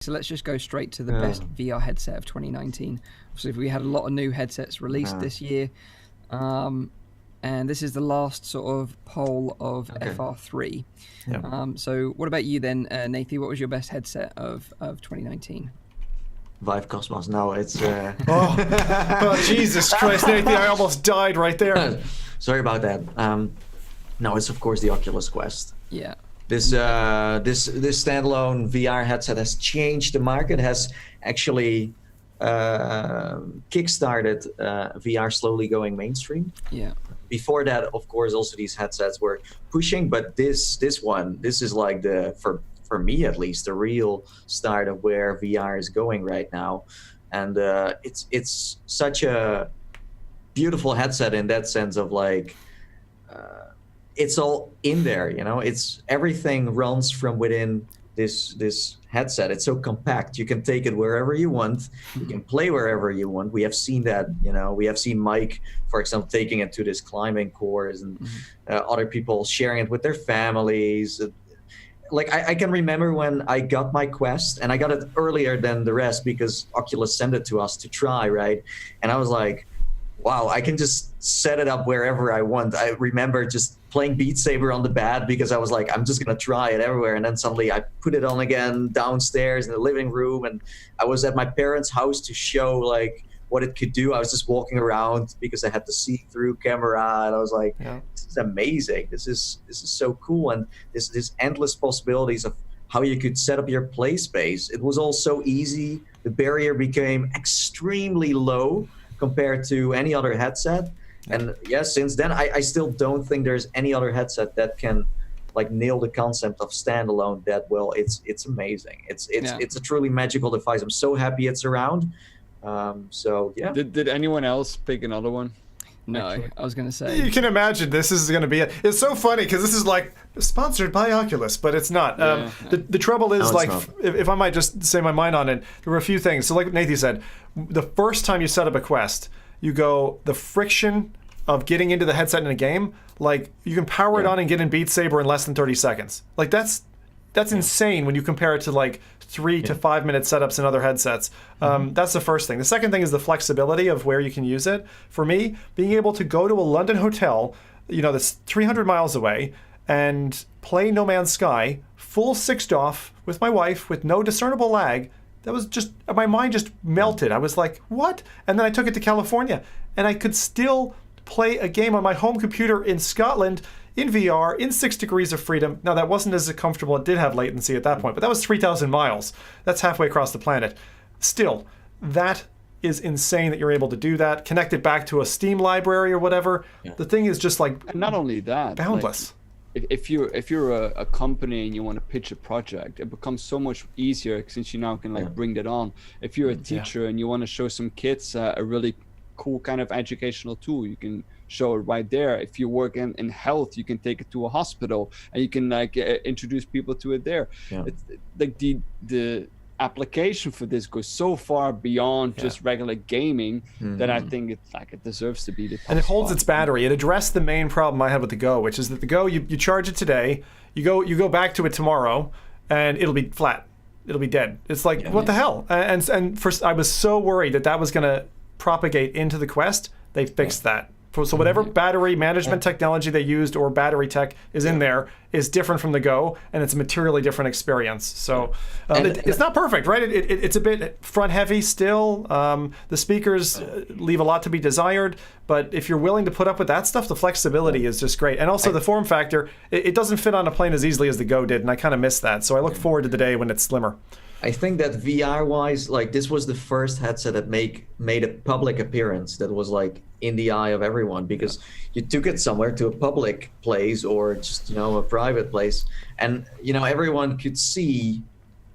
So let's just go straight to the best VR headset of 2019. Obviously, we had a lot of new headsets released this year. And this is the last sort of poll of FR3. Yeah. So what about you then, Nathan? What was your best headset of 2019? Vive Cosmos. No, it's... Oh, Jesus Christ, Nathan, I almost died right there. Sorry about that. No, it's of course the Oculus Quest. Yeah. This standalone VR headset has changed the market, has actually kickstarted VR slowly going mainstream. Yeah. Before that, of course, also these headsets were pushing, but this is like for me at least, the real start of where VR is going right now. And it's such a beautiful headset in that sense of like, it's all in there, you know, it's everything runs from within this headset. It's so compact. You can take it wherever you want. You can play wherever you want. We have seen that, you know, we have seen Mike, for example, taking it to this climbing course and other people sharing it with their families. Like I can remember when I got my Quest, and I got it earlier than the rest because Oculus sent it to us to try, right? And I was like, wow, I can just set it up wherever I want. I remember just playing Beat Saber on the bed because I was like, I'm just gonna try it everywhere. And then suddenly I put it on again downstairs in the living room, and I was at my parents' house to show like what it could do. I was just walking around because I had the see-through camera, and I was like, this is amazing. This is so cool, and this endless possibilities of how you could set up your play space. It was all so easy. The barrier became extremely low compared to any other headset. And yes, since then, I still don't think there's any other headset that can like nail the concept of standalone that well. It's amazing. It's a truly magical device. I'm so happy it's around. So yeah. Did anyone else pick another one? No, actually? I was going to say. You can imagine this is going to be it. It's so funny because this is like sponsored by Oculus, but it's not. The trouble is, like, if I might just say my mind on it, there were a few things. So like Nathan said, the first time you set up a Quest, you go, the friction of getting into the headset in a game, like you can power it on and get in Beat Saber in less than 30 seconds. Like that's insane when you compare it to like 3 to 5 minute setups in other headsets. That's the first thing. The second thing is the flexibility of where you can use it. For me, being able to go to a London hotel, you know, that's 300 miles away, and play No Man's Sky, full 6'd off with my wife with no discernible lag, that was just, my mind just melted. I was like, what? And then I took it to California, and I could still play a game on my home computer in Scotland in VR in 6 degrees of freedom. Now, that wasn't as comfortable. It did have latency at that point, but that was 3,000 miles. That's halfway across the planet. Still, that is insane that you're able to do that. Connect it back to a Steam library or whatever. The thing is just like, and not only that, boundless. Like, if you're a company and you want to pitch a project, it becomes so much easier since you now can like bring that on. If you're a teacher and you want to show some kids a really cool kind of educational tool, you can show it right there. If you work in health, you can take it to a hospital and you can like introduce people to it there. It's like the application for this goes so far beyond just regular gaming that I think it's like it deserves to be the top and it holds spot. its battery. It addressed the main problem I had with the Go, which is that the Go, you charge it today, you go back to it tomorrow, and it'll be flat. It'll be dead. It's like, what the hell? And first, I was so worried that was going to propagate into the Quest. They fixed that. So whatever battery management technology they used or battery tech is in there is different from the Go, and it's a materially different experience. So it's not perfect, right? It's a bit front heavy still. The speakers leave a lot to be desired, but if you're willing to put up with that stuff, the flexibility is just great. And also the form factor, it doesn't fit on a plane as easily as the Go did, and I kind of miss that. So I look forward to the day when it's slimmer. I think that VR-wise, like this was the first headset that made a public appearance that was like in the eye of everyone, because you took it somewhere to a public place or just, you know, a private place, and you know everyone could see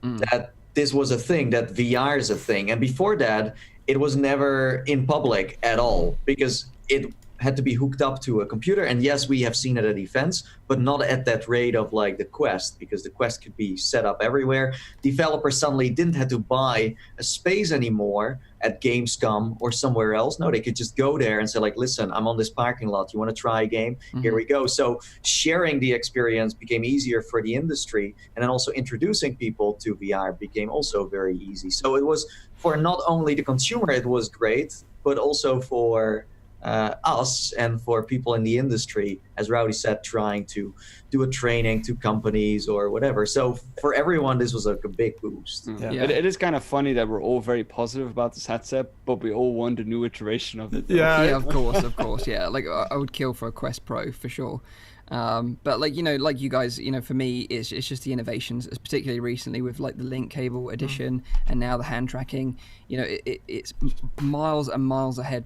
that this was a thing, that VR is a thing. And before that, it was never in public at all because it had to be hooked up to a computer. And yes, we have seen it at events, but not at that rate of like the Quest, because the Quest could be set up everywhere. Developers suddenly didn't have to buy a space anymore at Gamescom or somewhere else. No, they could just go there and say like, listen, I'm on this parking lot. You want to try a game? Here we go. So sharing the experience became easier for the industry. And then also introducing people to VR became also very easy. So it was for not only the consumer, it was great, but also for us and for people in the industry, as Rowdy said, trying to do a training to companies or whatever. So for everyone, this was like a big boost. It is kind of funny that we're all very positive about this headset, but we all want a new iteration of it. Yeah, of course. Yeah, like I would kill for a Quest Pro for sure. But like, you know, like you guys, you know, for me, it's just the innovations, particularly recently with like the link cable edition and now the hand tracking. You know, it's miles and miles ahead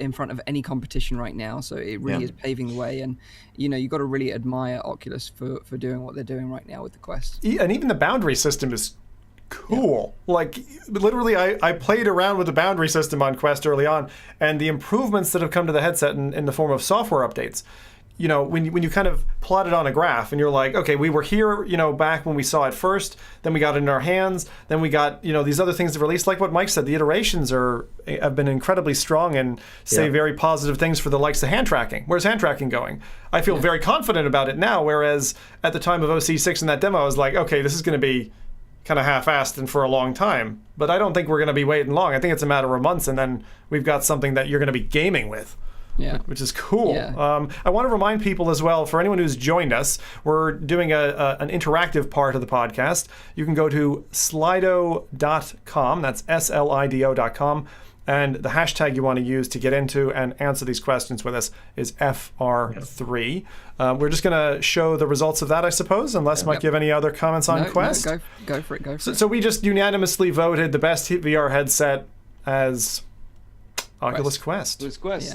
in front of any competition right now, so it really is paving the way. And you know, you got to really admire Oculus for doing what they're doing right now with the Quest. And even the boundary system is cool. Like literally, I played around with the boundary system on Quest early on, and the improvements that have come to the headset in the form of software updates. You know, when you kind of plot it on a graph and you're like, okay, we were here, you know, back when we saw it first, then we got it in our hands, then we got, you know, these other things that released. Like what Mike said, the iterations have been incredibly strong and say very positive things for the likes of hand tracking. Where's hand tracking going? I feel very confident about it now, whereas at the time of OC6 in that demo, I was like, okay, this is going to be kind of half-assed and for a long time. But I don't think we're going to be waiting long. I think it's a matter of months, and then we've got something that you're going to be gaming with. Yeah, which is cool. Yeah. I want to remind people as well, for anyone who's joined us, we're doing an interactive part of the podcast. You can go to slido.com, that's SLIDO.com, and the hashtag you want to use to get into and answer these questions with us is FR3. We're just going to show the results of that, I suppose, unless Mike, you have any other comments on Quest? No, go for it. So we just unanimously voted the best VR headset as Oculus Quest. Oculus Quest.